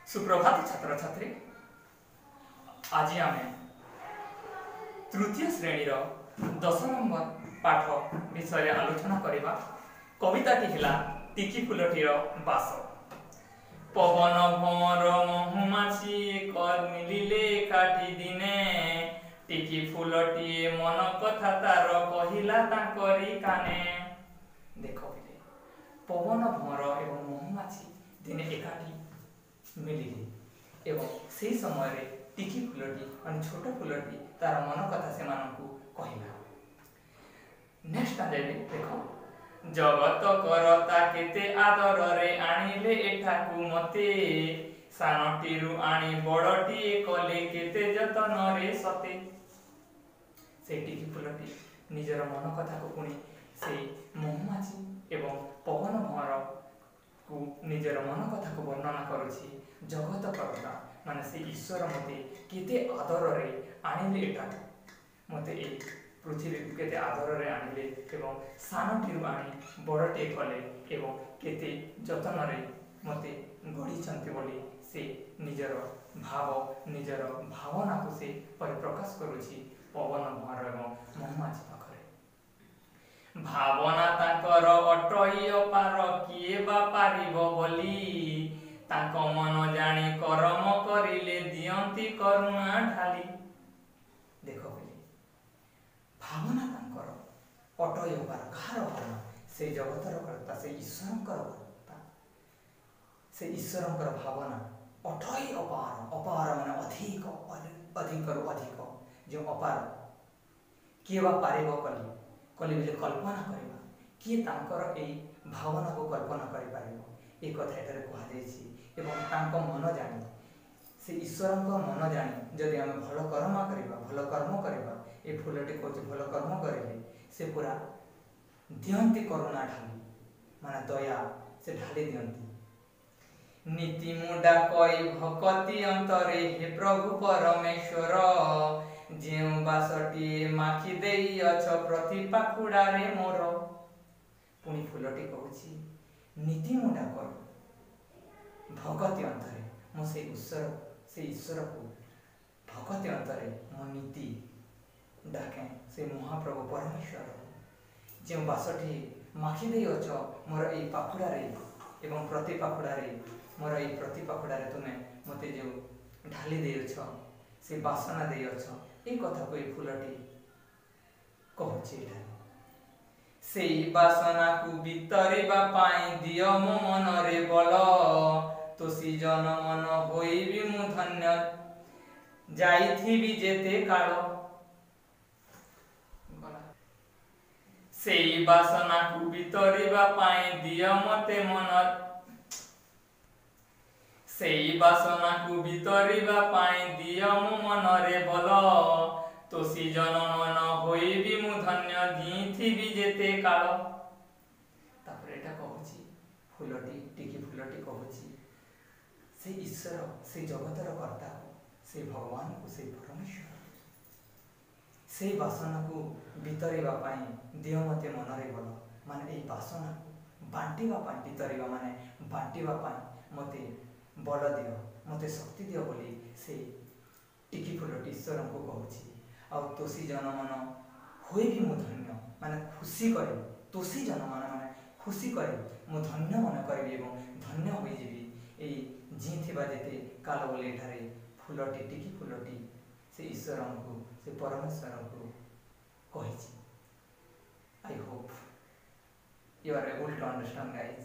सुप्रभात छात्र छात्री। आज आम तृतीय श्रेणी 10 नंबर पाठ विषय आलोचना करवा। कविताटी है टिकी फुलटीर बास। पवन भंवर महुमाछी कर मिलिले काटी दिने टिकी फुलटीए मन कथा तार कहिला तांकरी काने। देख पवन भंवर एवं महुमाछी दिने एकाठी मिलिले एवं से समय टिकी फुलटी मान छोट फुलटी तार मन कथा से कहला। नेक्स्ट देख जगत करता केते आदर रे आनिले एठाकू मते सानटीरु आनी बड़टी कले केते जतन रे सते। से टिकी फुलटी निजर मन कथा को पुणी से महुमाछी एवं पवन भंवर को निजर मन कथा को वर्णना करुछि। जगत करता माने से ईश्वर मते केते आदर रे आनिले एठाकू मते ए पृथ्वी को केते आदर रे आनिले एवं सानटीरु आनी बड़टे कले एवं केते जतन रे मते गढ़ी बोली से निजर भाव निजर भावना को से परिप्रकाश करुछि पवन भंवर एवं महुमाछी पाखरे। भावना तांकर अटई अपार किए बा पारिबो बोली तांक मन जानी करम करिले दियंती करुणा ढाली। देख भावना तांकर अटई अपार कहार भावना से जगतर कर्ता से ईश्वरंकर कर्ता से ईश्वरंकर भावना अटई अपार। अपार माने अधिक अधिकरु अधिक जो अपार किए बा पारिबो कली कली बोले कल्पना करवा किए तांकर एई भावना को कल्पना करि पारिबो ए कथा एटारे कहा जायछि। एवं तांक मन जानी से ईश्वरंक मन जानी जदि आम भल कर्म करवा भल कर्म करवा ए फुलटी कहूँ भल कर्म करेंगे से पूरा दियंती करुणा ढाली माने दया से ढाली दियंती। नीति मुंडा कई भक्ति अंतरे हे प्रभु परमेश्वर जेउ बासटी माखी देई अछ प्रति पाखुड़ा रे मोर। पुणी फुलटी कहूँ नीति मुंडा कई भक्ति अंतरे मो से ईश्वर को भक्ति अंतरे मो नीति डाके से महाप्रभु परमेश्वर जो बासठी माखी दे अच मोर ए पाखुड़ा रे एवं प्रति पाखुड़ा रे मोर ए प्रति पाखुड़ा रे तुमे मते जो ढाली दे अछ से बासना दे अछ ए कथा को ए फुलटी कहछि। से बासना को बितरिबा पाई दियो मो मन रे बल तोसी जन मन होइबी मु धन्य जाइथिबी जेते काल। से बासना को बितरिबा पाई दियो मते मन से बासना को बितरिबा पाई दियो मो मन रे बल तोसी जन मन होइबी मु धन्य दिथिबी जेते काल। तापर एटा कहूछि फुलटी टिकी फुलटी कहूछि से ईश्वर से जगतर कर्ता से भगवान को से परमेश्वर से बासना को बितरिबा पाई दियो मते मन रे बल माने ए बासना बांटिबा पाई बितरिबा माने बांटिबा पाई मते बल दियो मते शक्ति दियो बोली से टिकी फुलटी ईश्वर को कहूछि। आ तोसी जन मन होई भी मु धन्य माने खुशी करे तोसी जन मन माने खुशी करे मु धन्य मन करबी एवं धन्य होई जेबी ए जी थिबा जेते काल बोले ठारे फुलटी टिकी फुलटी से ईश्वर को से परमेश्वर को कहिछि। I hope you are able to understand, guys.